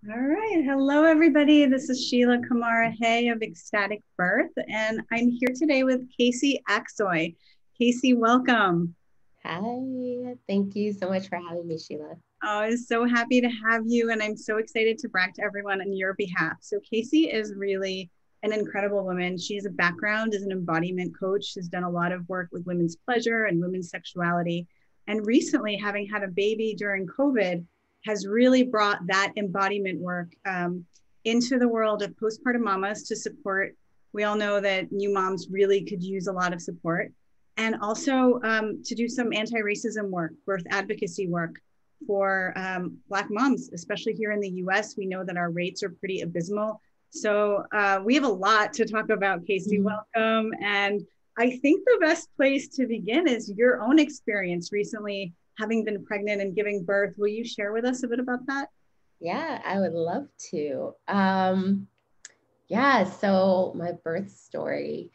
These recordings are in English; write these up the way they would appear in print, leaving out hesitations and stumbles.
All right. Hello, everybody. This is Sheila Kamara Hay of Ecstatic Birth, and I'm here today with Casey Aksoy. Casey, welcome. Hi, thank you so much for having me, Sheila. Oh, I'm so happy to have you, and I'm so excited to brag to everyone on your behalf. So, Casey is really an incredible woman. She has a background as an embodiment coach. She's done a lot of work with women's pleasure and women's sexuality. And recently, having had a baby during COVID, has really brought that embodiment work into the world of postpartum mamas to support. We all know that new moms really could use a lot of support. And also to do some anti racism work, birth advocacy work for Black moms, especially here in the US. We know that our rates are pretty abysmal. So we have a lot to talk about, Casey. Mhm. Welcome. And I think the best place to begin is your own experience recently having been pregnant and giving birth. Will you share with us a bit about that? Yeah, I would love to. Yeah, so my birth story,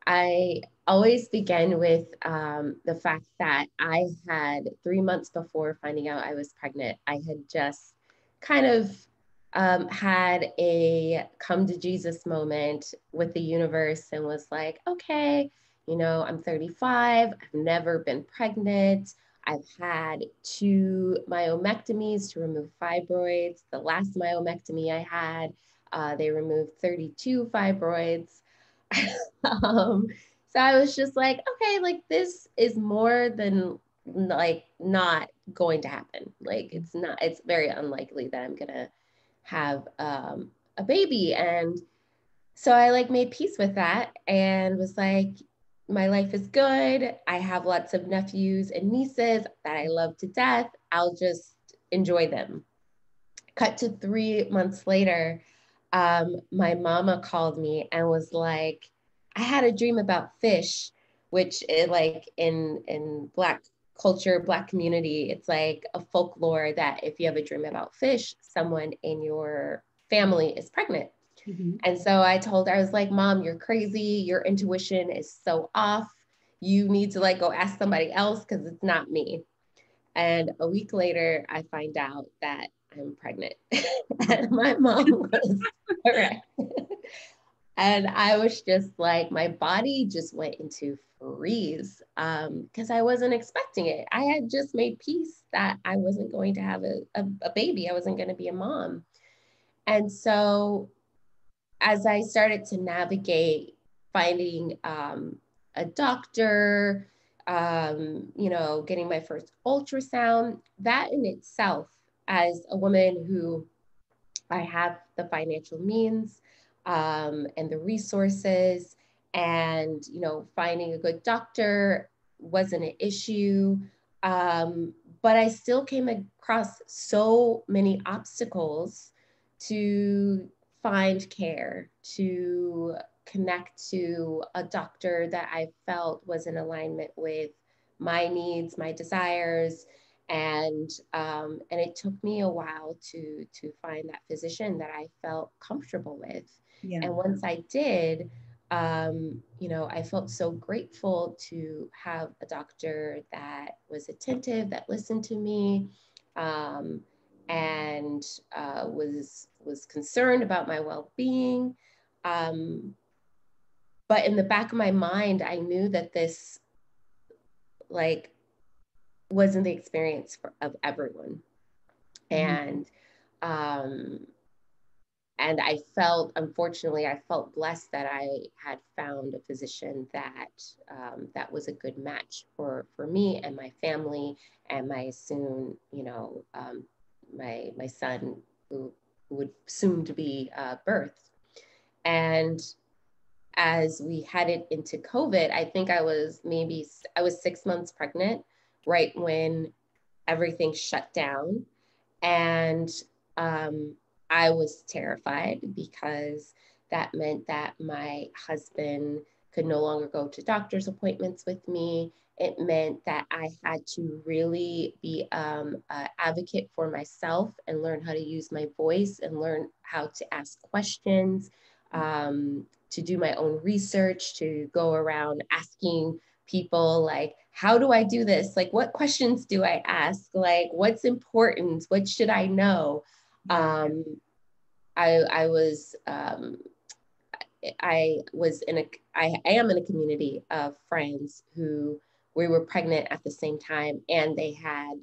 I always begin with the fact that I had 3 months before finding out I was pregnant, I had just kind of had a come to Jesus moment with the universe and was like, okay, I'm 35, I've never been pregnant. I've had 2 myomectomies to remove fibroids. The last myomectomy I had, they removed 32 fibroids. um, so I was just like, okay, like this is more than like not going to happen. Like it's very unlikely that I'm gonna have a baby. And so I like made peace with that and was like, my life is good. I have lots of nephews and nieces that I love to death. I'll just enjoy them. Cut to 3 months later, my mama called me and was like, I had a dream about fish, which is like in Black culture, Black community, it's like a folklore that if you have a dream about fish, someone in your family is pregnant. Mm-hmm. And so I told her, I was like, Mom, you're crazy. Your intuition is so off. You need to like go ask somebody else because it's not me. And a week later, I find out that I'm pregnant. And my mom was correct. And I was just like, my body just went into freeze because I wasn't expecting it. I had just made peace that I wasn't going to have a baby, I wasn't going to be a mom. And so as I started to navigate finding a doctor, getting my first ultrasound, that in itself, as a woman who I have the financial means and the resources, and finding a good doctor wasn't an issue. But I still came across so many obstacles to find care, to connect to a doctor that I felt was in alignment with my needs, my desires, and it took me a while to find that physician that I felt comfortable with. Yeah. And once I did, I felt so grateful to have a doctor that was attentive, that listened to me, um, and was concerned about my well-being. Um, but in the back of my mind, I knew that this like wasn't the experience of everyone. Mm-hmm. and um and I felt, unfortunately, I felt blessed that I had found a physician that was a good match for me and my family and my soon, my son who would soon to be birthed. And as we headed into COVID, I think I was 6 months pregnant right when everything shut down. And um, I was terrified because that meant that my husband could no longer go to doctor's appointments with me. It meant that I had to really be an advocate for myself and learn how to use my voice and learn how to ask questions, to do my own research, to go around asking people like, how do I do this? Like, what questions do I ask? Like, what's important? What should I know? Yeah. I was, I am in a community of friends who we were pregnant at the same time, and they had,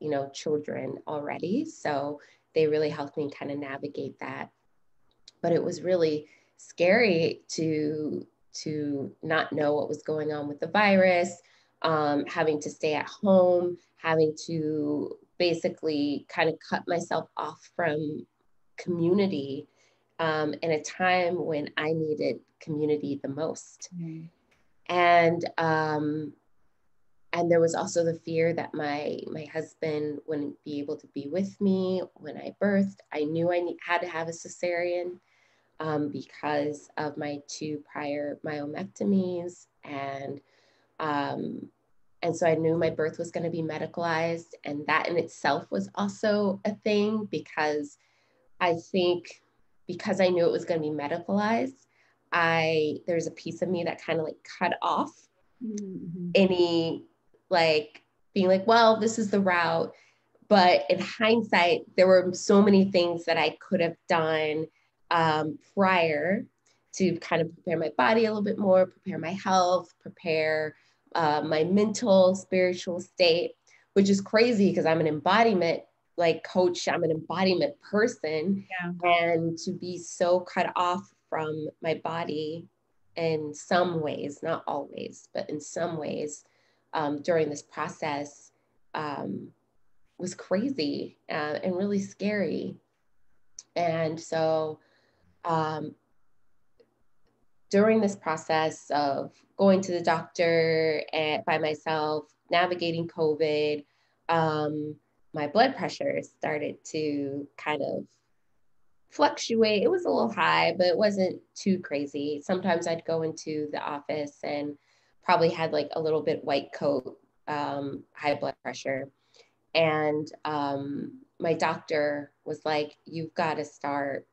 you know, children already. So they really helped me kind of navigate that. But it was really scary to not know what was going on with the virus, having to stay at home, having to basically kind of cut myself off from community in a time when I needed community the most. Mm-hmm. And there was also the fear that my husband wouldn't be able to be with me when I birthed. I knew I had to have a cesarean because of my 2 prior myomectomies. And so I knew my birth was going to be medicalized. And that in itself was also a thing, because I think because I knew it was going to be medicalized, there's a piece of me that kind of like cut off mm-hmm. any like being like, well, this is the route. But in hindsight, there were so many things that I could have done prior to kind of prepare my body a little bit more, prepare my health, prepare my mental, spiritual state, which is crazy because I'm an embodiment like coach, I'm an embodiment person. Yeah. And to be so cut off from my body in some ways, not always, but in some ways during this process was crazy and really scary. And so during this process of going to the doctor by myself, navigating COVID, my blood pressure started to kind of fluctuate. It was a little high, but it wasn't too crazy. Sometimes I'd go into the office and probably had like a little bit white coat, high blood pressure. And my doctor was like, you've got to start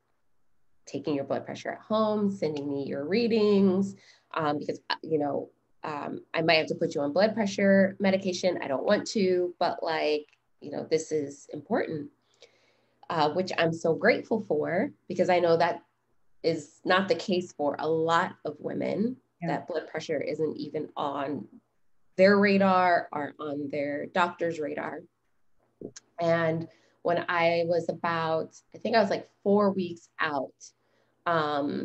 taking your blood pressure at home, sending me your readings, because, you know, I might have to put you on blood pressure medication. I don't want to, but like, you know, this is important, which I'm so grateful for, because I know that is not the case for a lot of women. Yeah. That blood pressure isn't even on their radar or on their doctor's radar. And when I was about, I think I was like 4 weeks out. I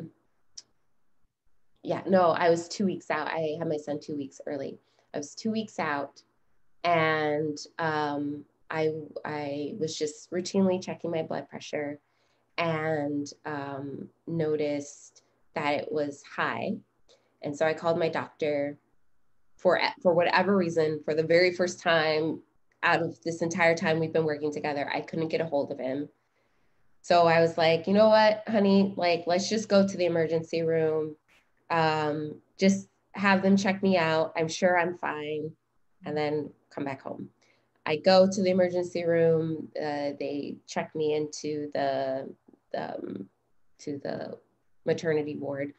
was 2 weeks out. I had my son 2 weeks early. I was 2 weeks out, and I was just routinely checking my blood pressure, and noticed that it was high. And so I called my doctor for whatever reason, for the very first time out of this entire time we've been working together, I couldn't get a hold of him. So I was like, you know what, honey, like, let's just go to the emergency room. Just have them check me out. I'm sure I'm fine. And then come back home. I go to the emergency room. They check me into the maternity ward.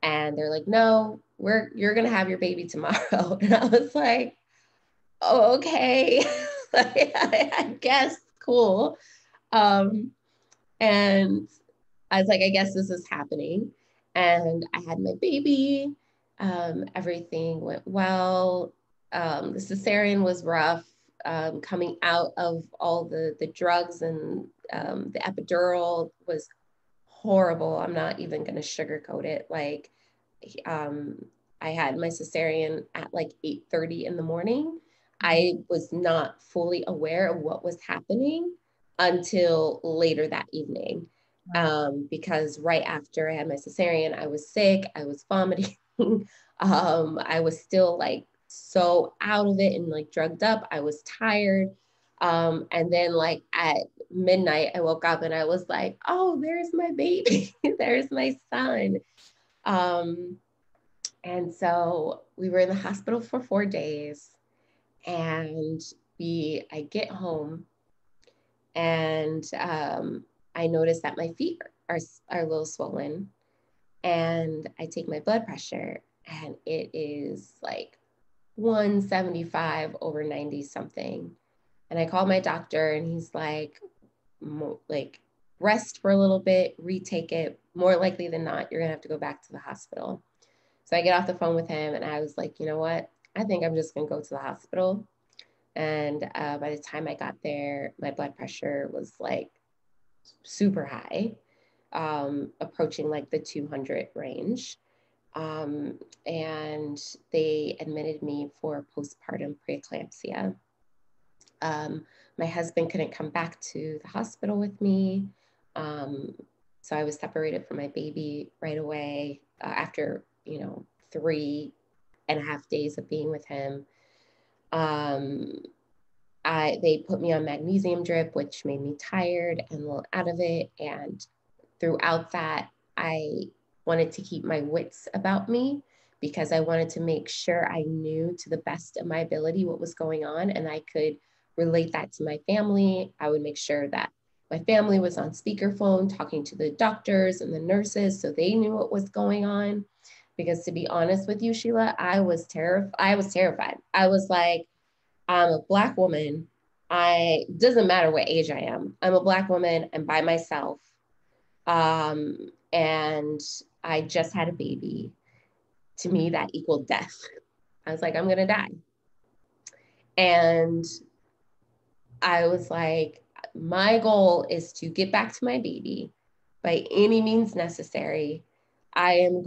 And they're like, no, you're going to have your baby tomorrow. And I was like, oh, okay. I guess, cool. And I was like, I guess this is happening. And I had my baby. Everything went well. The cesarean was rough. Coming out of all the drugs and the epidural was horrible. I'm not even going to sugarcoat it. Like, I had my cesarean at like 8:30 in the morning. I was not fully aware of what was happening until later that evening. Because right after I had my cesarean, I was sick, I was vomiting. I was still like so out of it and like drugged up. I was tired. And then like at midnight, I woke up and I was like, oh, there's my baby. There's my son. And so we were in the hospital for 4 days, and I get home, and I noticed that my feet are a little swollen, and I take my blood pressure, and it is like 175 over 90 something. And I call my doctor, and he's like, rest for a little bit, retake it. More likely than not, you're gonna have to go back to the hospital. So I get off the phone with him and I was like, you know what? I think I'm just gonna go to the hospital. And by the time I got there, my blood pressure was like super high, approaching like the 200 range. And they admitted me for postpartum preeclampsia. My husband couldn't come back to the hospital with me. So I was separated from my baby right away after, 3.5 days of being with him. They put me on magnesium drip, which made me tired and a little out of it. And throughout that, I wanted to keep my wits about me because I wanted to make sure I knew to the best of my ability what was going on and I could relate that to my family. I would make sure that my family was on speakerphone talking to the doctors and the nurses so they knew what was going on. Because to be honest with you, Sheila, I was terrified. I was like, I'm a Black woman. Doesn't matter what age I am. I'm a Black woman. I'm by myself. And I just had a baby. To me, that equaled death. I was like, I'm going to die. And I was like, my goal is to get back to my baby by any means necessary. I'm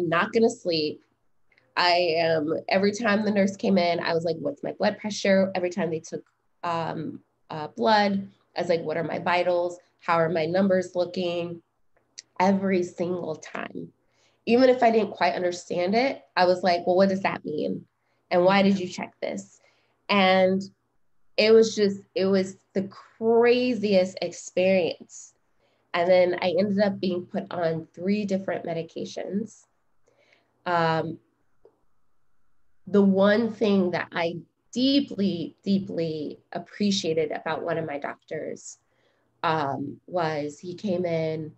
not going to sleep. Every time the nurse came in, I was like, what's my blood pressure? Every time they took blood, I was like, what are my vitals? How are my numbers looking? Every single time. Even if I didn't quite understand it, I was like, well, what does that mean? And why did you check this? And it was the craziest experience. And then I ended up being put on 3 different medications. The one thing that I deeply, deeply appreciated about one of my doctors was he came in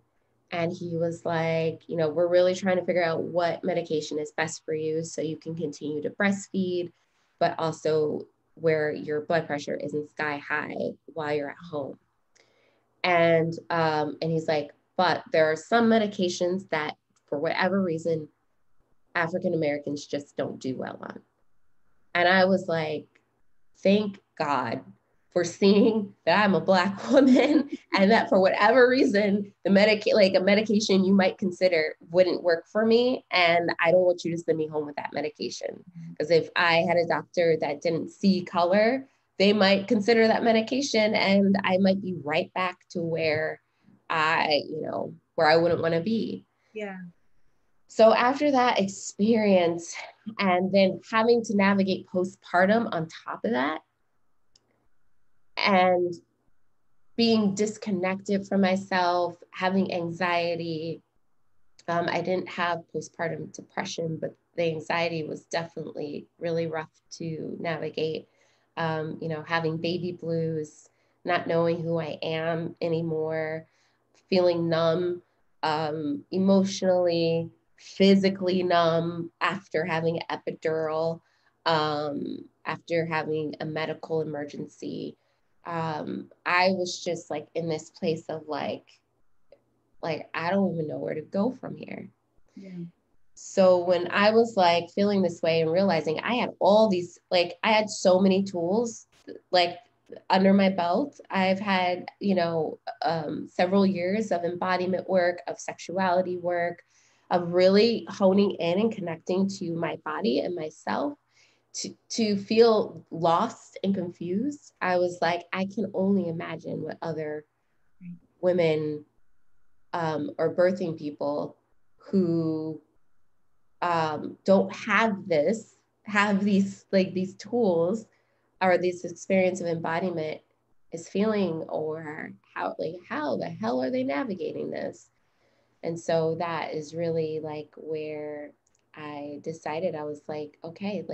and he was like, we're really trying to figure out what medication is best for you so you can continue to breastfeed, but also where your blood pressure isn't sky high while you're at home. And he's like, but there are some medications that for whatever reason, African Americans just don't do well on. And I was like, thank God for seeing that I'm a Black woman and that for whatever reason, a medication you might consider wouldn't work for me. And I don't want you to send me home with that medication. Because if I had a doctor that didn't see color, they might consider that medication and I might be right back to where I wouldn't want to be. Yeah. So after that experience and then having to navigate postpartum on top of that and being disconnected from myself, having anxiety, I didn't have postpartum depression, but the anxiety was definitely really rough to navigate. Having baby blues, not knowing who I am anymore, feeling numb, emotionally, physically numb after having an epidural, after having a medical emergency. I was just like in this place of like I don't even know where to go from here. Yeah. So when I was like feeling this way and realizing I had all these, I had so many tools under my belt. I've had, several years of embodiment work, of sexuality work, of really honing in and connecting to my body and myself. To feel lost and confused, I was like, I can only imagine what other women or birthing people who don't have these tools or this experience of embodiment is feeling, or how the hell are they navigating this? And so that is really where I decided, I was like, okay,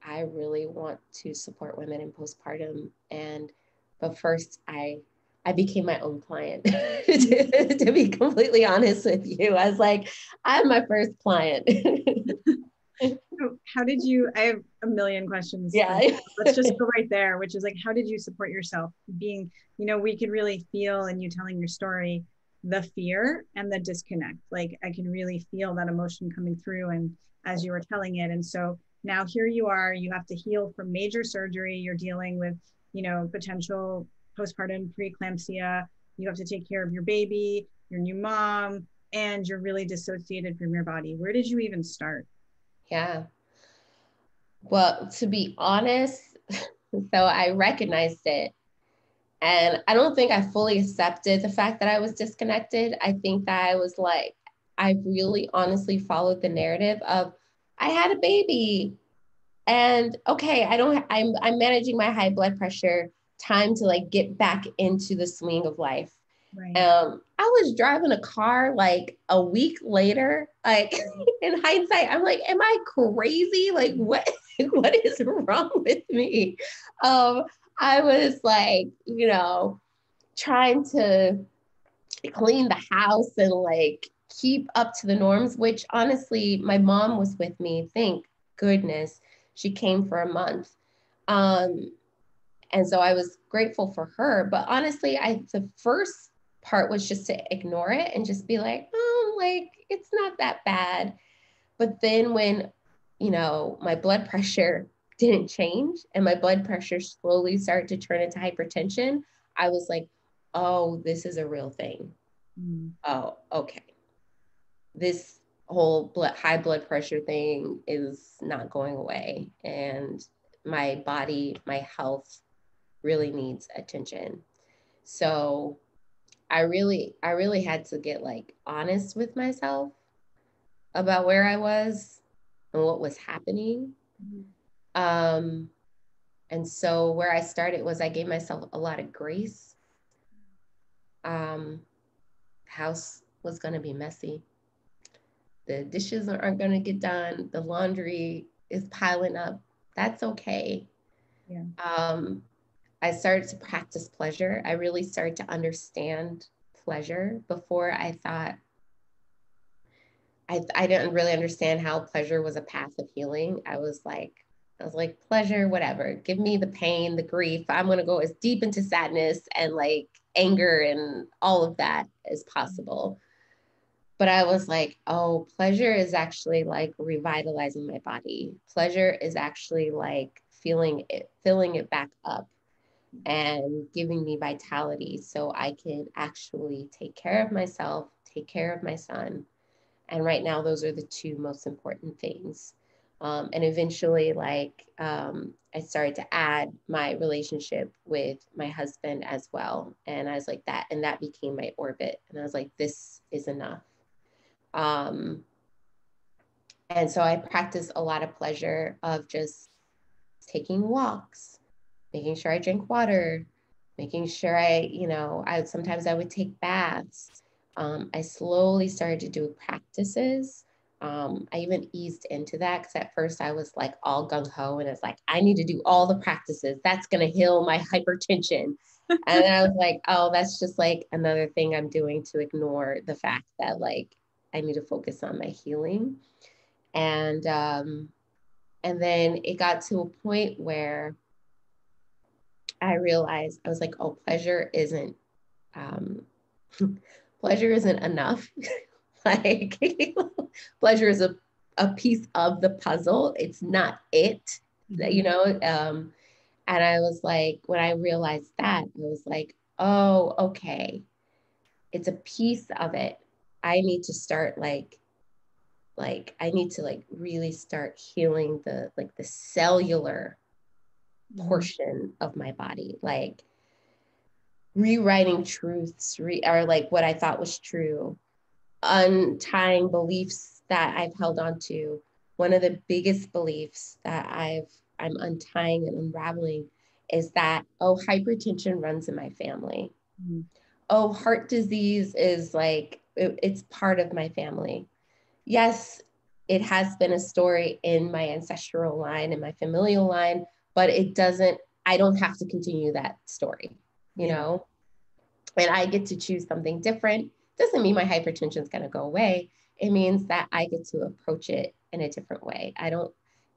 I really want to support women in postpartum. But first I became my own client. to be completely honest with you. I was like, I'm my first client. So So how did you, I have a million questions. Yeah. Let's just go right there, which is like, how did you support yourself being, we could really feel in you telling your story, the fear and the disconnect. Like I can really feel that emotion coming through and as you were telling it. And so now here you are, you have to heal from major surgery. You're dealing with, potential postpartum preeclampsia. You have to take care of your baby, your new mom, and you're really dissociated from your body. Where did you even start? Yeah. Well, to be honest, so I recognized it. And I don't think I fully accepted the fact that I was disconnected. I think that I was like, I really honestly followed the narrative of I had a baby and okay, I'm managing my high blood pressure, time to like get back into the swing of life. Right. I was driving a car like a week later, like in hindsight, I'm like, am I crazy? Like what is wrong with me? I was like, trying to clean the house and like keep up to the norms, which honestly, my mom was with me. Thank goodness she came for a month. And so I was grateful for her. But honestly, the first part was just to ignore it and just be like, oh, like it's not that bad. But then when, my blood pressure didn't change and my blood pressure slowly started to turn into hypertension, I was like, oh, this is a real thing. Oh, okay. This whole high blood pressure thing is not going away. And my body, my health really needs attention. So I really had to get like honest with myself about where I was and what was happening. And so where I started was I gave myself a lot of grace. House was going to be messy. The dishes aren't going to get done. The laundry is piling up. That's okay. Yeah. I started to practice pleasure. I really started to understand pleasure. Before I thought, I didn't really understand how pleasure was a path of healing. I was like, pleasure, whatever. Give me the pain, the grief. I'm going to go as deep into sadness and like anger and all of that as possible. But I was like, oh, pleasure is actually like revitalizing my body. Pleasure is actually like filling it back up and giving me vitality so I can actually take care of myself, take care of my son. And right now, those are the two most important things. And eventually, I started to add my relationship with my husband as well. And I was like that, and that became my orbit. And I was like, this is enough. And so I practice a lot of pleasure of just taking walks, making sure I drink water, making sure sometimes I would take baths. I slowly started to do practices. I even eased into that because at first I was like all gung-ho and it's like, I need to do all the practices. That's going to heal my hypertension. And then I was like, oh, that's just like another thing I'm doing to ignore the fact that like I need to focus on my healing. And then it got to a point where I realized I was like, oh, pleasure isn't enough. Like pleasure is a piece of the puzzle. It's not it, and I was like, when I realized that, I was like, oh, okay. It's a piece of it. I need to start I need to like really start healing the cellular portion of my body, like rewriting truths or like what I thought was true, untying beliefs that I've held on to. One of the biggest beliefs that I'm untying and unraveling is that, oh, hypertension runs in my family. Oh, heart disease is like, it's part of my family. Yes, it has been a story in my ancestral line and my familial line, but I don't have to continue that story, you know? And I get to choose something different. Doesn't mean my hypertension is going to go away. It means that I get to approach it in a different way. I don't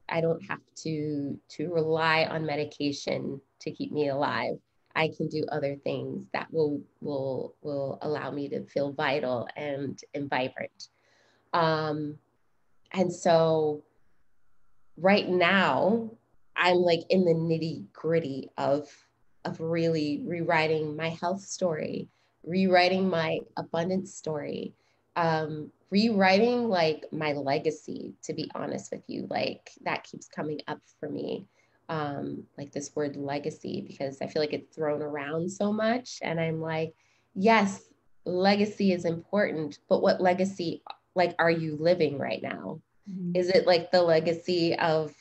I don't have to rely on medication to keep me alive. I can do other things that will allow me to feel vital and vibrant. And so right now, I'm like in the nitty gritty of really rewriting my health story, rewriting my abundance story, rewriting like my legacy, to be honest with you. Like that keeps coming up for me, like this word legacy, because I feel like it's thrown around so much. And I'm like, yes, legacy is important, but what legacy like are you living right now? Mm-hmm. Is it like the legacy of,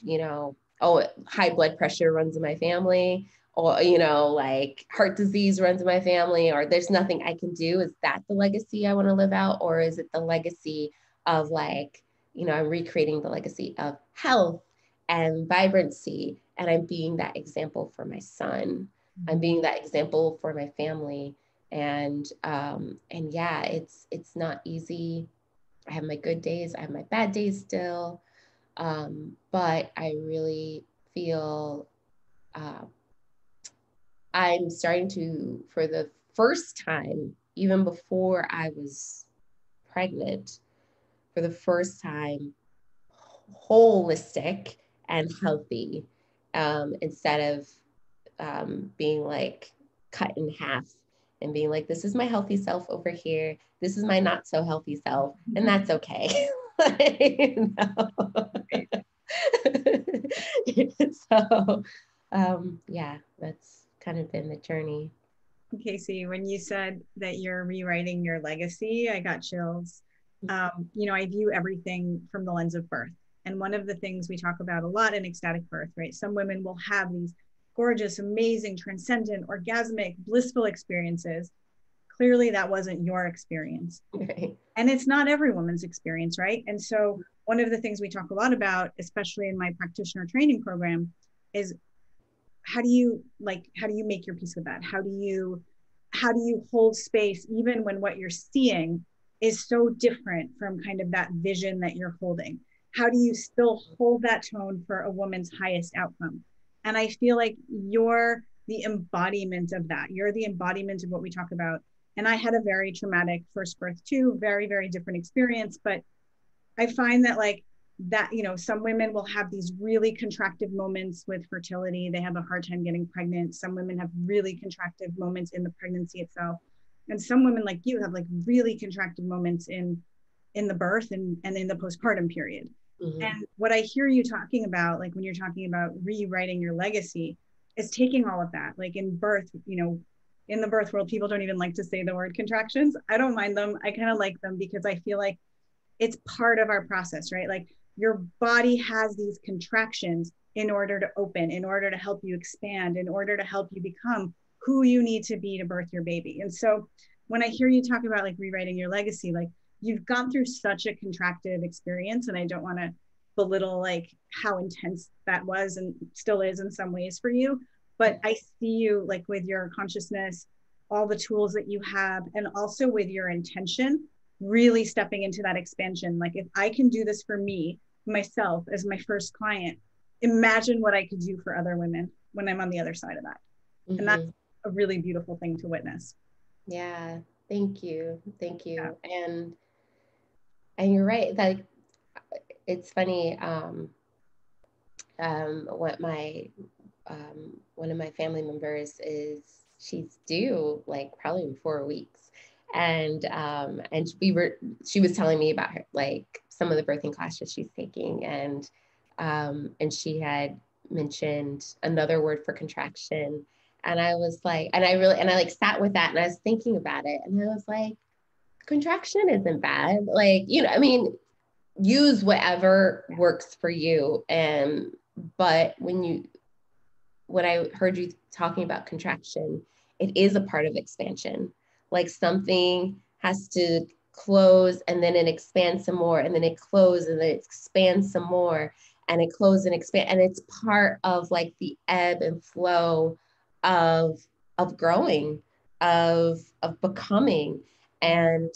oh, high blood pressure runs in my family, or, like heart disease runs in my family, or there's nothing I can do? Is that the legacy I want to live out? Or is it the legacy of like, I'm recreating the legacy of health and vibrancy, and I'm being that example for my son. I'm being that example for my family. And yeah, it's not easy. I have my good days, I have my bad days still. But I really feel I'm starting to, for the first time, even before I was pregnant, for the first time, holistic and healthy, instead of being like cut in half and being like, this is my healthy self over here, this is my not so healthy self, and that's okay. So yeah, that's kind of been the journey. Casey, when you said that you're rewriting your legacy, I got chills. I view everything from the lens of birth. And one of the things we talk about a lot in ecstatic birth, right? Some women will have these gorgeous, amazing, transcendent, orgasmic, blissful experiences. Clearly, that wasn't your experience. Right. And it's not every woman's experience, right? And so, one of the things we talk a lot about, especially in my practitioner training program, is how do you make your peace with that? How do you hold space even when what you're seeing is so different from kind of that vision that you're holding? How do you still hold that tone for a woman's highest outcome? And I feel like you're the embodiment of that. You're the embodiment of what we talk about. And I had a very traumatic first birth too, very, very different experience. But I find that some women will have these really contractive moments with fertility. They have a hard time getting pregnant. Some women have really contractive moments in the pregnancy itself. And some women like you have like really contractive moments in the birth and in the postpartum period. Mm-hmm. And what I hear you talking about, like when you're talking about rewriting your legacy, is taking all of that. Like in birth, in the birth world, people don't even like to say the word contractions. I don't mind them. I kind of like them because I feel like it's part of our process, right? Like your body has these contractions in order to open, in order to help you expand, in order to help you become who you need to be to birth your baby. And so when I hear you talk about like rewriting your legacy, like you've gone through such a contracted experience, and I don't want to belittle like how intense that was and still is in some ways for you, but I see you like with your consciousness, all the tools that you have, and also with your intention really stepping into that expansion. Like if I can do this for me, myself as my first client, imagine what I could do for other women when I'm on the other side of that. Mm-hmm. And that's a really beautiful thing to witness. Yeah. Thank you. Thank you. Yeah. And you're right. Like it's funny. What my one of my family members she's due like probably in 4 weeks. And she was telling me about her, like some of the birthing classes she's taking. And she had mentioned another word for contraction. And I was like, and I like sat with that and I was thinking about it. And I was like, contraction isn't bad. Like, I mean, use whatever works for you. But when I heard you talking about contraction, it is a part of expansion. Like something has to close and then it expands some more, and then it closes and then it expands some more, and it closes and expand. And it's part of like the ebb and flow of growing, of becoming. And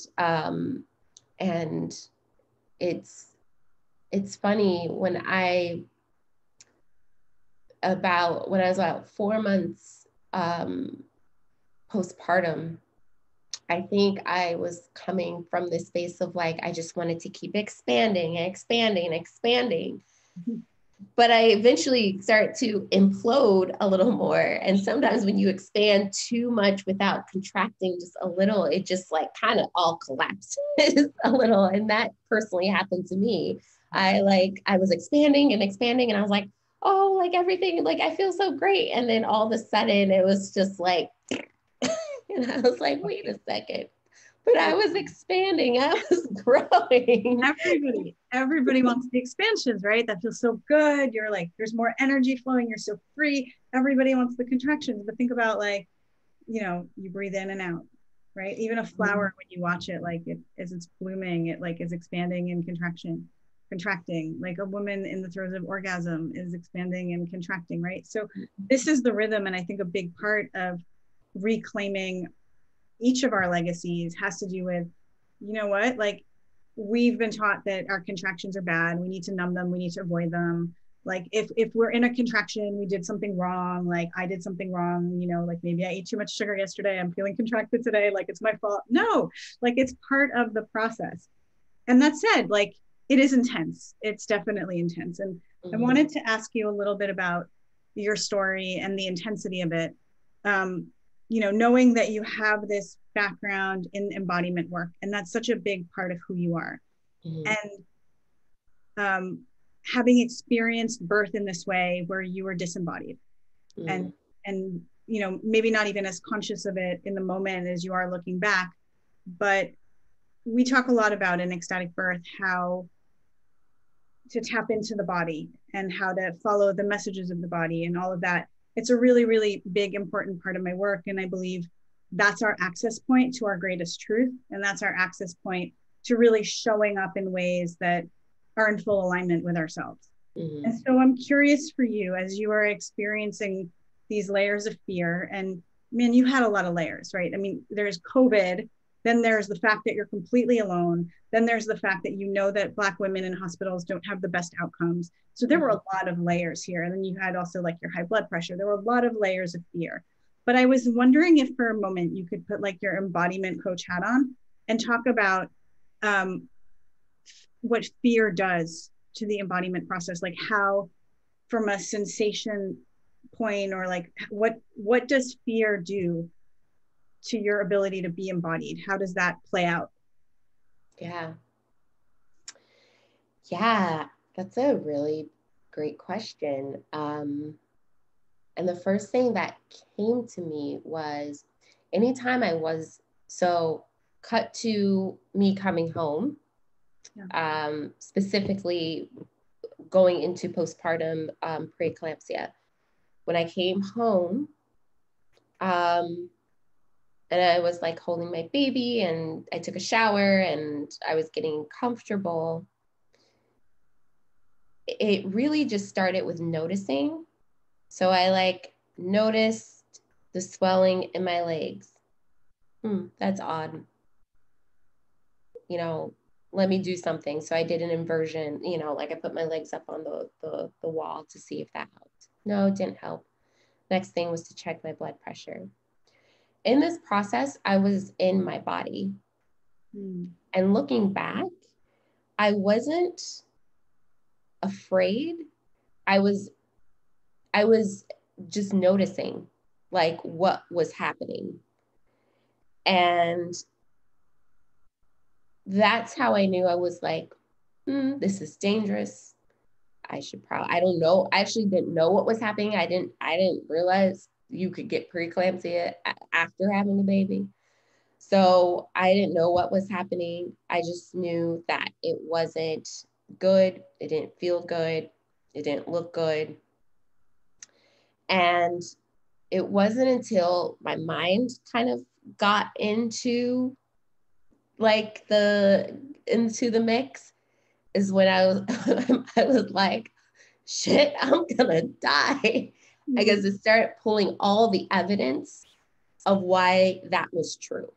it's funny when I when I was about 4 months postpartum, I think I was coming from this space of like, I just wanted to keep expanding and expanding and expanding. But I eventually start to implode a little more. And sometimes when you expand too much without contracting just a little, it just like kind of all collapses a little. And that personally happened to me. I was expanding and expanding, and I was like, oh, like everything, like I feel so great. And then all of a sudden it was just like, and I was like, wait a second. But I was expanding, I was growing. Everybody wants the expansions, right? That feels so good. You're like, there's more energy flowing. You're so free. Everybody wants the contractions. But think about like, you breathe in and out, right? Even a flower, when you watch it, like as it's blooming, it like is expanding and contracting. Like a woman in the throes of orgasm is expanding and contracting, right? So this is the rhythm. And I think a big part of reclaiming each of our legacies has to do with, like we've been taught that our contractions are bad. We need to numb them. We need to avoid them. Like if we're in a contraction, we did something wrong. Like I did something wrong, like maybe I ate too much sugar yesterday. I'm feeling contracted today. Like it's my fault. No, like it's part of the process. And that said, like it is intense. It's definitely intense. And I wanted to ask you a little bit about your story and the intensity of it. Knowing that you have this background in embodiment work, and that's such a big part of who you are. And having experienced birth in this way where you were disembodied and maybe not even as conscious of it in the moment as you are looking back, but we talk a lot about in ecstatic birth how to tap into the body and how to follow the messages of the body and all of that. It's a really, really big, important part of my work. And I believe that's our access point to our greatest truth. And that's our access point to really showing up in ways that are in full alignment with ourselves. And so I'm curious for you, as you are experiencing these layers of fear, and man, you had a lot of layers, right? I mean, there's COVID, then there's the fact that you're completely alone. Then there's the fact that that Black women in hospitals don't have the best outcomes. So there were a lot of layers here. And then you had also like your high blood pressure. There were a lot of layers of fear. But I was wondering if for a moment you could put like your embodiment coach hat on and talk about what fear does to the embodiment process, like how from a sensation point, or like what does fear do to your ability to be embodied? How does that play out? Yeah, that's a really great question. And the first thing that came to me was anytime cut to me coming home, specifically going into postpartum preeclampsia. When I came home, and I was like holding my baby, and I took a shower and I was getting comfortable. It really just started with noticing. So I noticed the swelling in my legs. That's odd. Let me do something. So I did an inversion, I put my legs up on the wall to see if that helped. No, it didn't help. Next thing was to check my blood pressure. In this process, I was in my body. And looking back, I wasn't afraid. I was just noticing like what was happening. And that's how I knew. I was like, this is dangerous. I don't know. I actually didn't know what was happening. I didn't realize you could get preeclampsia after having a baby. So I didn't know what was happening. I just knew that it wasn't good. It didn't feel good. It didn't look good. And it wasn't until my mind kind of got into the mix is when I was like, shit, I'm gonna die. I guess it started pulling all the evidence of why that was true,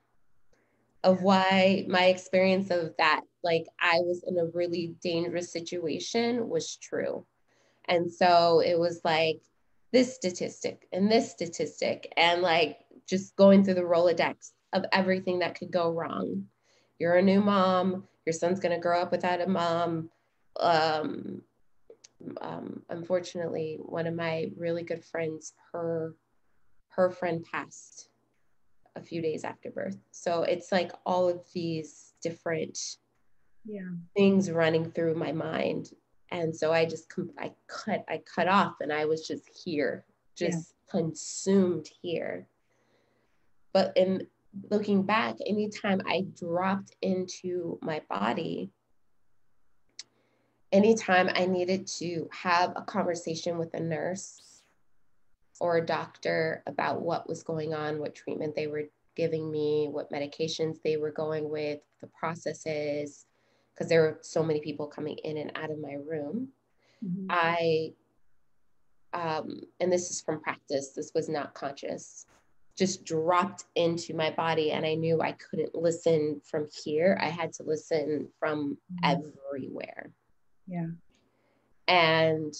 of why my experience of that, like I was in a really dangerous situation, was true. And so it was like, this statistic and this statistic, and like just going through the Rolodex of everything that could go wrong. You're a new mom, your son's going to grow up without a mom. Unfortunately, one of my really good friends, her friend passed a few days after birth. So it's like all of these different things running through my mind. And so I just, I cut off, and I was just here, just consumed here. But in looking back, anytime I dropped into my body, anytime I needed to have a conversation with a nurse or a doctor about what was going on, what treatment they were giving me, what medications they were going with, the processes, because there were so many people coming in and out of my room. I, and this is from practice, this was not conscious, just dropped into my body, and I knew I couldn't listen from here. I had to listen from everywhere. And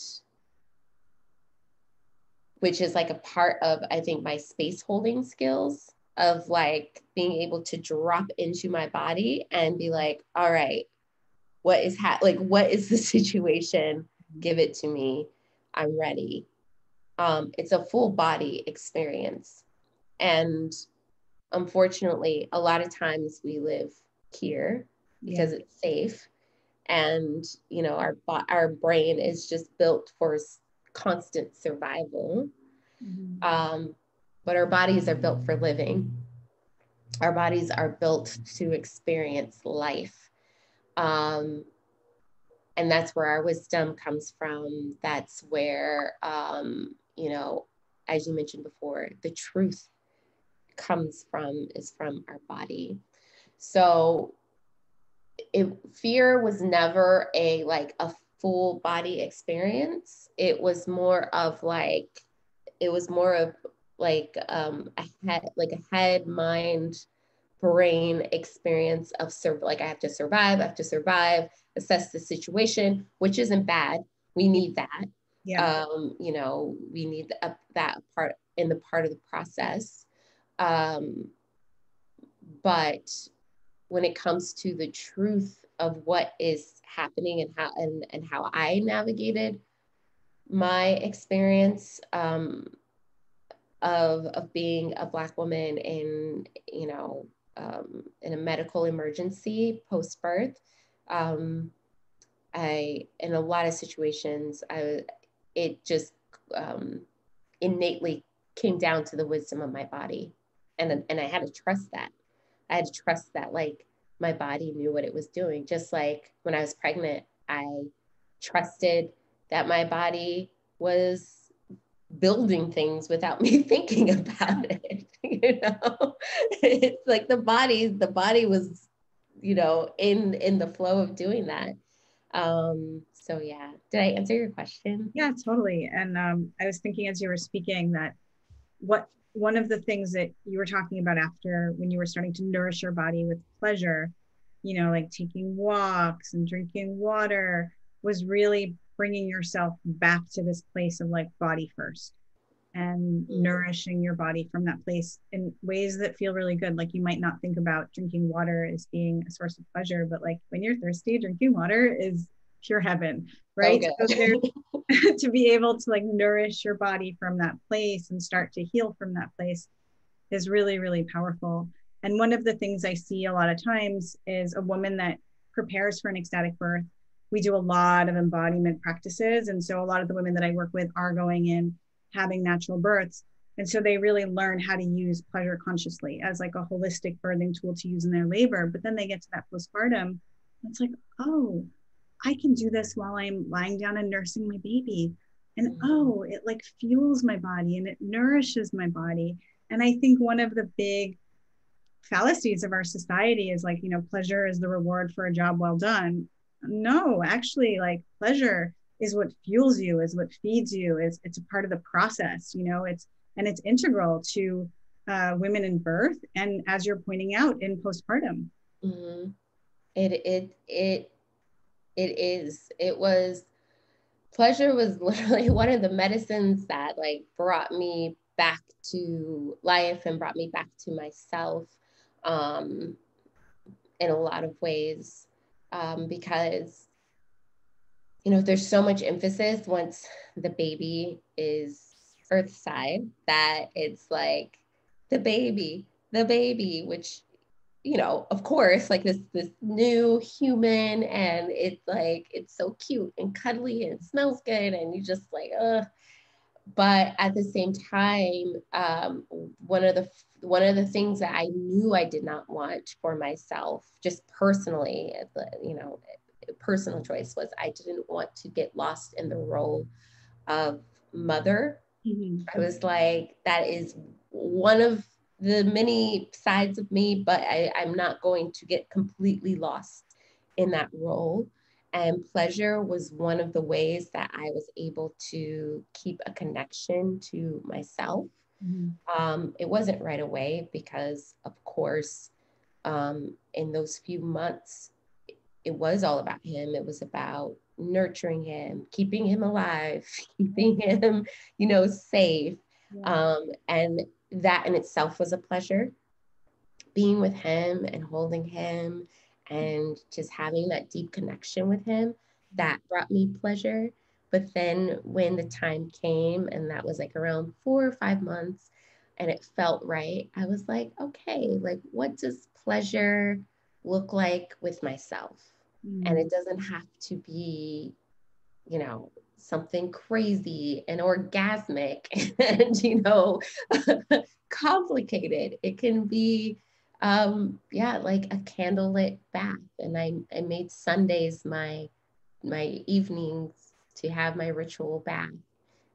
which is like a part of, I think, my space holding skills of like being able to drop into my body and be like, all right, what is what is the situation? Give it to me. I'm ready. It's a full body experience. And unfortunately, a lot of times we live here because it's safe. And, you know, our brain is just built for constant survival. But our bodies are built for living. Our bodies are built to experience life. And that's where our wisdom comes from. That's where, you know, as you mentioned before, the truth is from our body. So fear was never a full body experience. It was more of a head, mind, brain experience of I have to survive, assess the situation, which isn't bad. We need that. You know, we need that part in the part of the process. But when it comes to the truth of what is happening and how I navigated my experience of being a Black woman in, you know, in a medical emergency post-birth, in a lot of situations, it just innately came down to the wisdom of my body. And I had to trust that. I had to trust that like my body knew what it was doing. Just like when I was pregnant, I trusted that my body was building things without me thinking about it. You know, it's like the body was, you know, in the flow of doing that. So yeah, did I answer your question? Yeah, totally. And I was thinking as you were speaking that one of the things that you were talking about after when you were starting to nourish your body with pleasure, you know, like taking walks and drinking water, was really bringing yourself back to this place of like body first and nourishing your body from that place in ways that feel really good. Like you might not think about drinking water as being a source of pleasure, but like when you're thirsty, drinking water is pure heaven, right? So to be able to like nourish your body from that place and start to heal from that place is really, really powerful. And one of the things I see a lot of times is a woman that prepares for an ecstatic birth. We do a lot of embodiment practices. And so a lot of the women that I work with are going in having natural births. And so they really learn how to use pleasure consciously as like a holistic birthing tool to use in their labor. But then they get to that postpartum. It's like, oh, I can do this while I'm lying down and nursing my baby. And oh, it like fuels my body and it nourishes my body. And I think one of the big fallacies of our society is like, you know, pleasure is the reward for a job well done. No, actually, like pleasure is what fuels you, is what feeds you, it's a part of the process, you know, it's integral to women in birth. And as you're pointing out, in postpartum. Mm-hmm. It is. It was pleasure was literally one of the medicines that like brought me back to life and brought me back to myself, in a lot of ways, because, you know, there's so much emphasis once the baby is earthside that it's like the baby, which, you know, of course, like this new human, and it's like it's so cute and cuddly and it smells good, and you just like, but at the same time, one of the things that I knew I did not want for myself, just personally, you know, personal choice, was I didn't want to get lost in the role of mother. Mm-hmm. I was like, that is one of the many sides of me, but I'm not going to get completely lost in that role. And pleasure was one of the ways that I was able to keep a connection to myself. It wasn't right away because, of course, in those few months, it was all about him. It was about nurturing him, keeping him alive, keeping him, you know, safe. And that in itself was a pleasure. Being with him and holding him and just having that deep connection with him, that brought me pleasure. But then when the time came, and that was like around 4 or 5 months, and it felt right, I was like, okay, like what does pleasure look like with myself? And it doesn't have to be, you know, something crazy and orgasmic and, you know, complicated. It can be, yeah, like a candlelit bath. And I made Sundays my evenings to have my ritual bath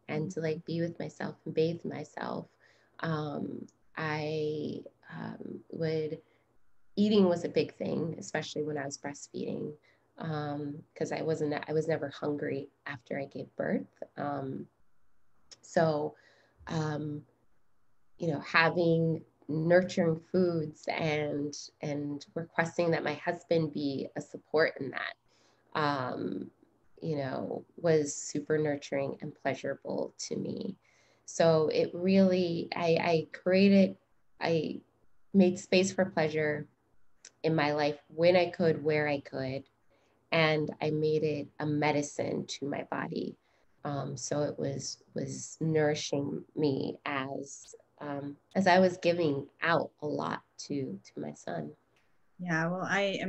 and to like be with myself and bathe myself. I would Eating was a big thing, especially when I was breastfeeding, because I was never hungry after I gave birth. So, um, you know, having nurturing foods and requesting that my husband be a support in that, you know, was super nurturing and pleasurable to me. So it really, I made space for pleasure in my life when I could, where I could, and I made it a medicine to my body. So it was nourishing me as I was giving out a lot to my son. Yeah, well, I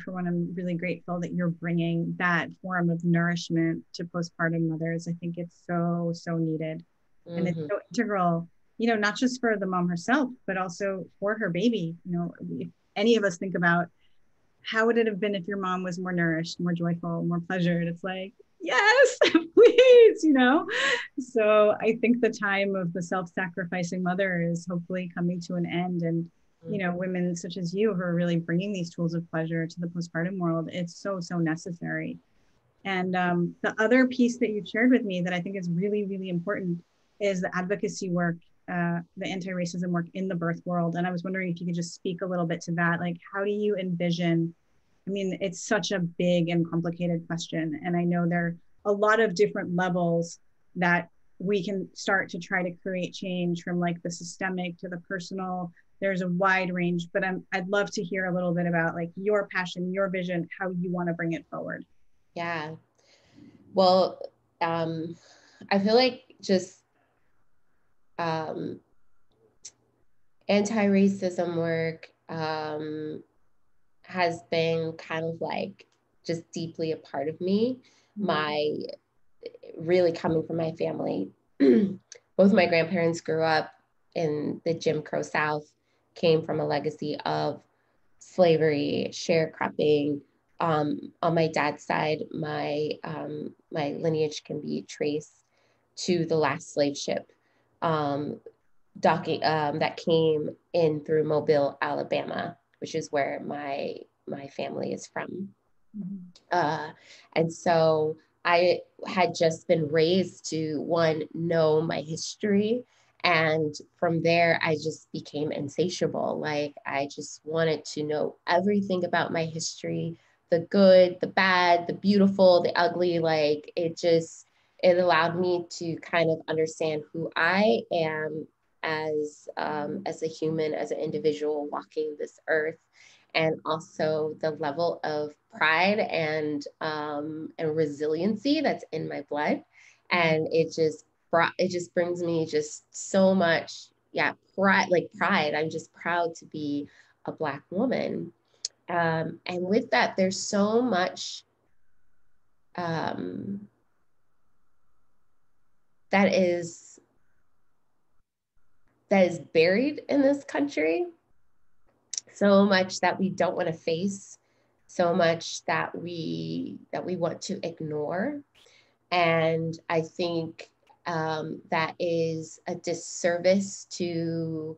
for one, am really grateful that you're bringing that form of nourishment to postpartum mothers. I think it's so, so needed. And it's Mm-hmm. so integral, you know, not just for the mom herself, but also for her baby. You know, if any of us think about how would it have been if your mom was more nourished, more joyful, more pleasured? It's like, yes, please, you know? So I think the time of the self-sacrificing mother is hopefully coming to an end. And, you know, women such as you who are really bringing these tools of pleasure to the postpartum world, it's so, so necessary. And the other piece that you've shared with me that I think is really, really important is the advocacy work, the anti-racism work in the birth world. And I was wondering if you could just speak a little bit to that. Like, how do you envision? I mean, it's such a big and complicated question. And I know there are a lot of different levels that we can start to try to create change, from like the systemic to the personal. There's a wide range, but I'd love to hear a little bit about like your passion, your vision, how you want to bring it forward. Yeah. Well, I feel like just um, anti-racism work has been kind of like just deeply a part of me. My really coming from my family, both my grandparents grew up in the Jim Crow South, came from a legacy of slavery, sharecropping. On my dad's side, my lineage can be traced to the last slave ship that came in through Mobile, Alabama, which is where my family is from. And so I had just been raised to, one, know my history. And from there, I just became insatiable. Like, I just wanted to know everything about my history, the good, the bad, the beautiful, the ugly. Like, it just, it allowed me to kind of understand who I am as a human, as an individual walking this earth, and also the level of pride and resiliency that's in my blood. And it just brings me just so much, pride. I'm just proud to be a Black woman. And with that, there's so much that is buried in this country, so much that we don't want to face, so much that we want to ignore. And I think that is a disservice to,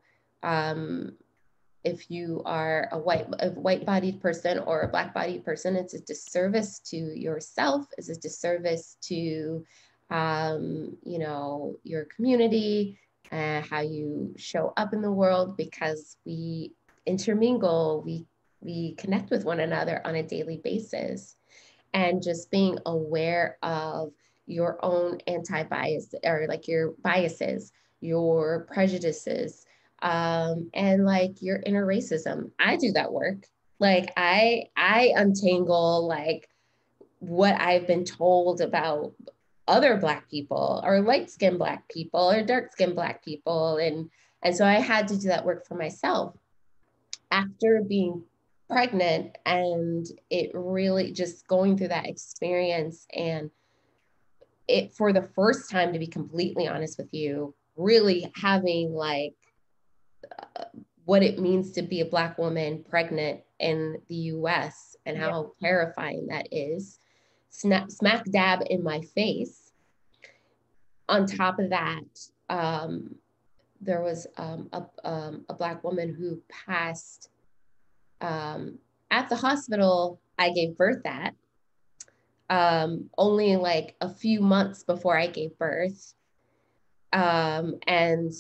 if you are a white-bodied person or a Black-bodied person, it's a disservice to yourself, it's a disservice to, your community, how you show up in the world, because we intermingle, we connect with one another on a daily basis. And just being aware of your own anti-bias, or like your biases, your prejudices, and like your inner racism. I do that work. Like I untangle like what I've been told about other Black people, or light-skinned Black people, or dark-skinned Black people. And so I had to do that work for myself after being pregnant, and it really just going through that experience, and it, for the first time, to be completely honest with you, really having like what it means to be a Black woman pregnant in the US, and how terrifying that is, smack dab in my face. On top of that, there was a Black woman who passed at the hospital I gave birth at, only like a few months before I gave birth. And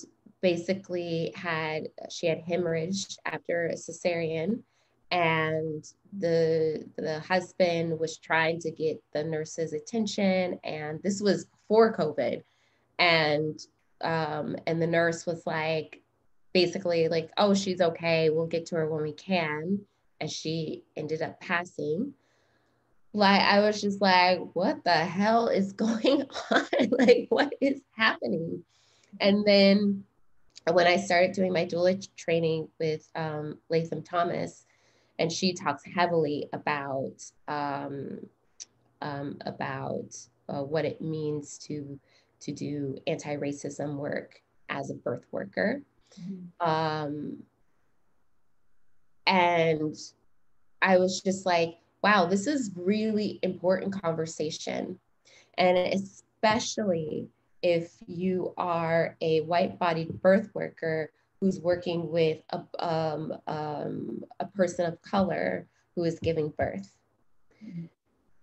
basically she had hemorrhaged after a cesarean, and the husband was trying to get the nurse's attention, and this was before COVID. And the nurse was like, basically like, oh, she's okay, we'll get to her when we can. And she ended up passing. Like, I was just like, what the hell is going on? Like, what is happening? And then when I started doing my doula training with Latham Thomas, and she talks heavily about what it means to do anti-racism work as a birth worker. Mm-hmm. And I was just like, wow, this is really important conversation. And especially if you are a white-bodied birth worker who's working with a person of color who is giving birth. Mm-hmm.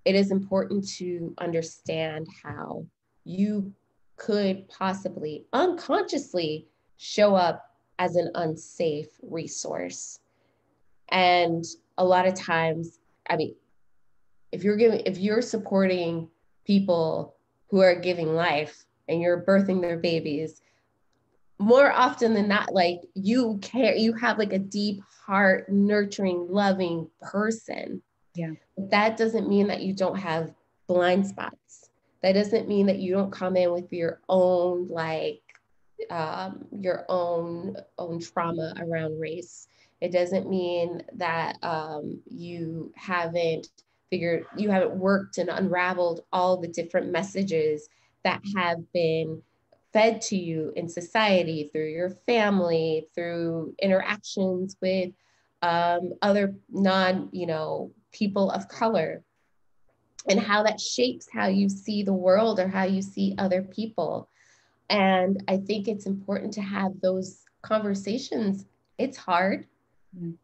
It is important to understand how you could possibly unconsciously show up as an unsafe resource. And a lot of times, I mean, if you're supporting people who are giving life and you're birthing their babies, more often than not, like you have like a deep heart, nurturing, loving person. Yeah. But that doesn't mean that you don't have blind spots. That doesn't mean that you don't come in with your own your own trauma around race. It doesn't mean that you haven't worked and unraveled all the different messages that have been fed to you in society through your family, through interactions with other people of color, and how that shapes how you see the world or how you see other people. And I think it's important to have those conversations. It's hard.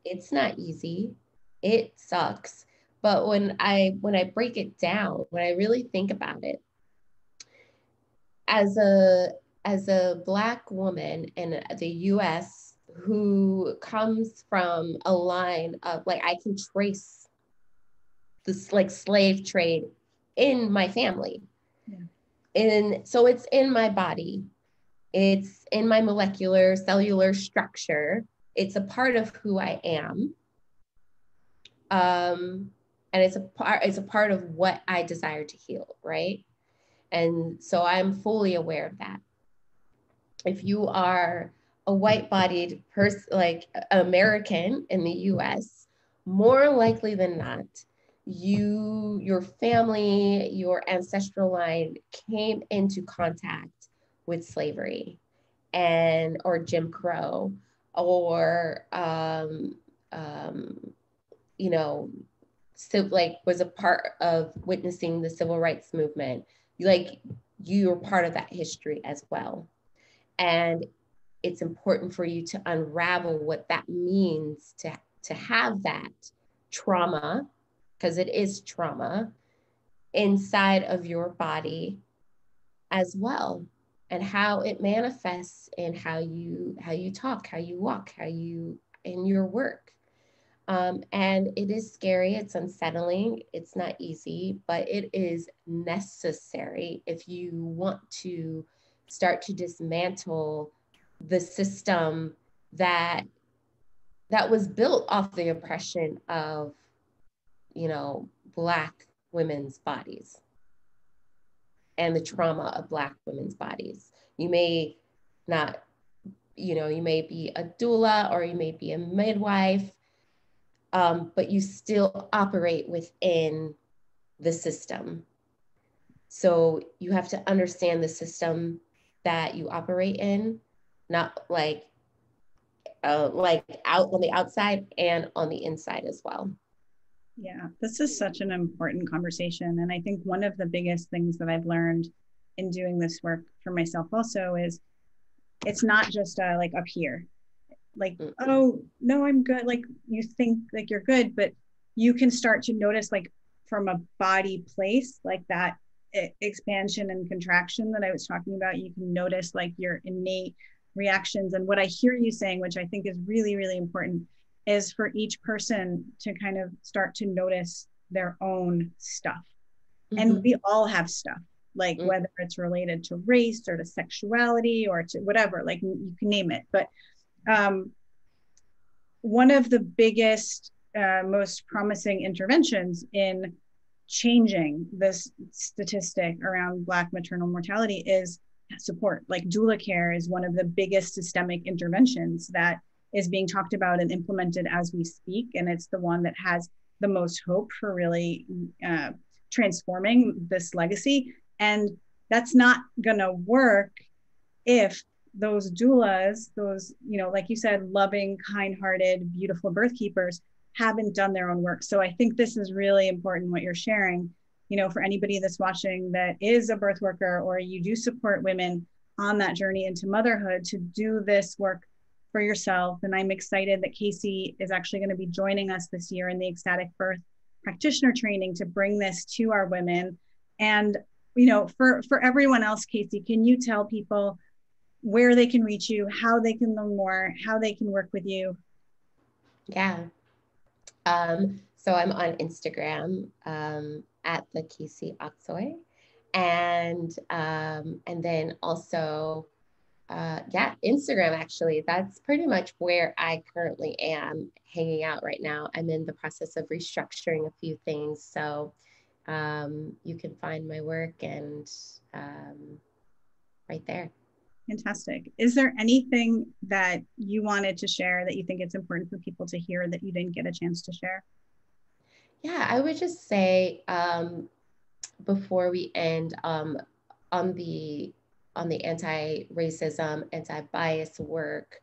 It's not easy. It sucks. But when I break it down, when I really think about it, as a Black woman in the US who comes from a line of, like, I can trace this like slave trade in my family. Yeah. So it's in my body. It's in my molecular cellular structure. It's a part of who I am. And it's a part of what I desire to heal, right? And so I'm fully aware of that. If you are a white-bodied person, like American in the US, more likely than not, your family, your ancestral line came into contact with slavery or Jim Crow, or was a part of witnessing the civil rights movement. You're part of that history as well. And it's important for you to unravel what that means to have that trauma, because it is trauma, inside of your body as well, and how it manifests in how you talk, how you walk, in your work. And it is scary, it's unsettling, it's not easy, but it is necessary if you want to start to dismantle the system that was built off the oppression of, Black women's bodies and the trauma of Black women's bodies. You may not, you may be a doula or you may be a midwife, but you still operate within the system. So you have to understand the system that you operate in, not like out on the outside and on the inside as well. Yeah, this is such an important conversation. And I think one of the biggest things that I've learned in doing this work for myself also is it's not just like up here. Like, oh, no, I'm good. Like you think like you're good, but you can start to notice like from a body place, like that expansion and contraction that I was talking about. You can notice like your innate reactions. And what I hear you saying, which I think is really, really important, is for each person to kind of start to notice their own stuff. And we all have stuff, like whether it's related to race or to sexuality or to whatever, like you can name it. But one of the biggest, most promising interventions in changing this statistic around Black maternal mortality is support. Like doula care is one of the biggest systemic interventions that is being talked about and implemented as we speak. And it's the one that has the most hope for really transforming this legacy. And that's not gonna work if those doulas, those, like you said, loving, kind-hearted, beautiful birth keepers haven't done their own work. So I think this is really important what you're sharing, for anybody that's watching that is a birth worker, or you do support women on that journey into motherhood, to do this work for yourself. And I'm excited that Casey is actually going to be joining us this year in the Ecstatic Birth Practitioner Training to bring this to our women. And, for everyone else, Casey, can you tell people where they can reach you, how they can learn more, how they can work with you? Yeah. So I'm on Instagram at the Casey Johnson-Aksoy, and then also Instagram, actually. That's pretty much where I currently am hanging out right now. I'm in the process of restructuring a few things, so you can find my work and right there. Fantastic. Is there anything that you wanted to share that you think it's important for people to hear that you didn't get a chance to share? Yeah, I would just say before we end, on the anti-racism, anti-bias work,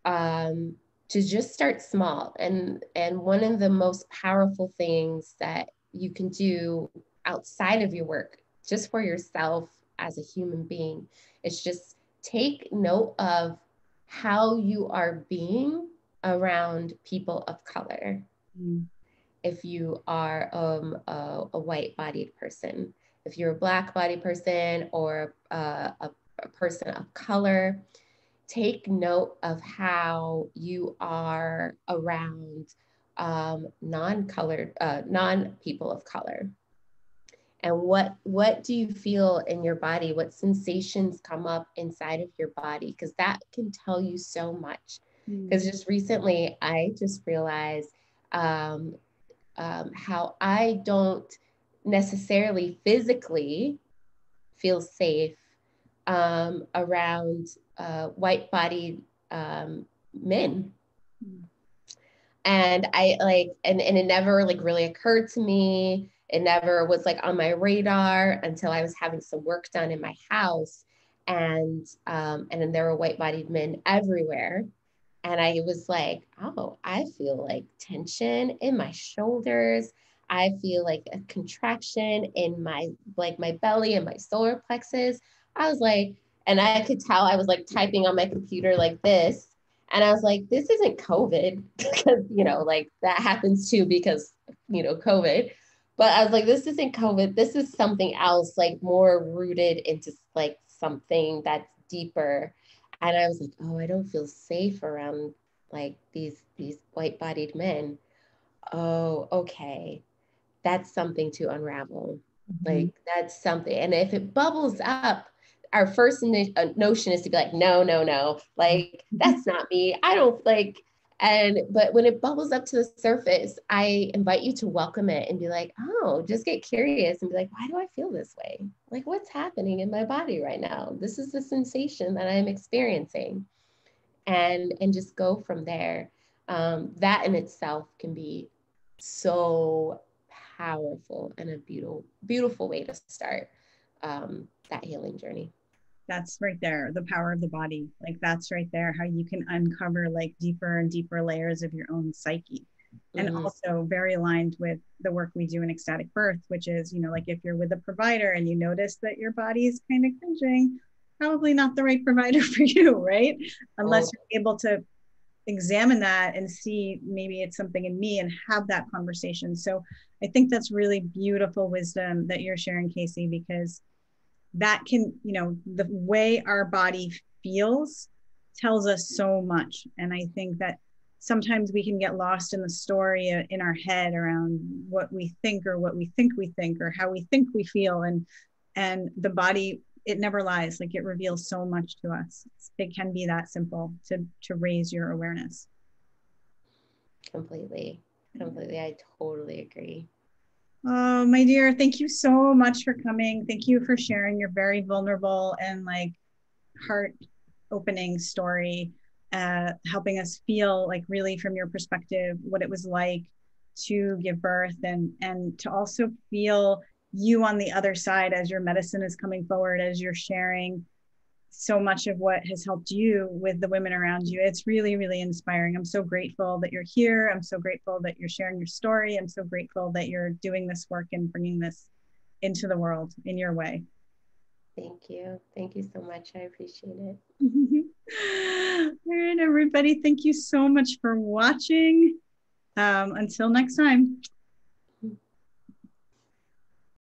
to just start small. And one of the most powerful things that you can do outside of your work, just for yourself as a human being, is just take note of how you are being around people of color. If you are a white-bodied person, if you're a Black-bodied person, or a person of color, take note of how you are around non-people of color. And what do you feel in your body? What sensations come up inside of your body? Because that can tell you so much. Because just recently, I just realized how I don't necessarily physically feel safe around white-bodied men. And I like, and it never like really occurred to me. It never was like on my radar until I was having some work done in my house. And then there were white-bodied men everywhere. And I was like, oh, I feel like tension in my shoulders. I feel like a contraction in my belly and my solar plexus. I was like, and I could tell I was like typing on my computer like this. And I was like, this isn't COVID, because, like that happens too because, COVID. But I was like, this isn't COVID. This is something else, like more rooted into like something that's deeper. And I was like, oh, I don't feel safe around like these white-bodied men. Oh, okay. That's something to unravel. Like that's something. And if it bubbles up, our first notion is to be like, no, no, no, like that's not me. I don't like, but when it bubbles up to the surface, I invite you to welcome it and be like, oh, just get curious and be like, why do I feel this way? Like what's happening in my body right now? This is the sensation that I'm experiencing. And just go from there. That in itself can be so powerful and a beautiful way to start that healing journey. That's right there, the power of the body. Like that's right there, how you can uncover like deeper and deeper layers of your own psyche. And also very aligned with the work we do in ecstatic birth, which is, like if you're with a provider and you notice that your body is kind of cringing, probably not the right provider for you, right? Unless you're able to examine that and see maybe it's something in me and have that conversation. So I think that's really beautiful wisdom that you're sharing, Casey, because that can, the way our body feels tells us so much. And I think that sometimes we can get lost in the story in our head around what we think or what we think or how we think we feel. And the body, it never lies. Like it reveals so much to us. It can be that simple to raise your awareness. Completely. I totally agree. Oh, my dear, thank you so much for coming. Thank you for sharing your very vulnerable and like heart opening story, helping us feel like really from your perspective what it was like to give birth and to also feel you on the other side as your medicine is coming forward, as you're sharing so much of what has helped you with the women around you. It's really, really inspiring. I'm so grateful that you're here. I'm so grateful that you're sharing your story. I'm so grateful that you're doing this work and bringing this into the world in your way. Thank you. Thank you so much. I appreciate it. All right, everybody. Thank you so much for watching. Until next time.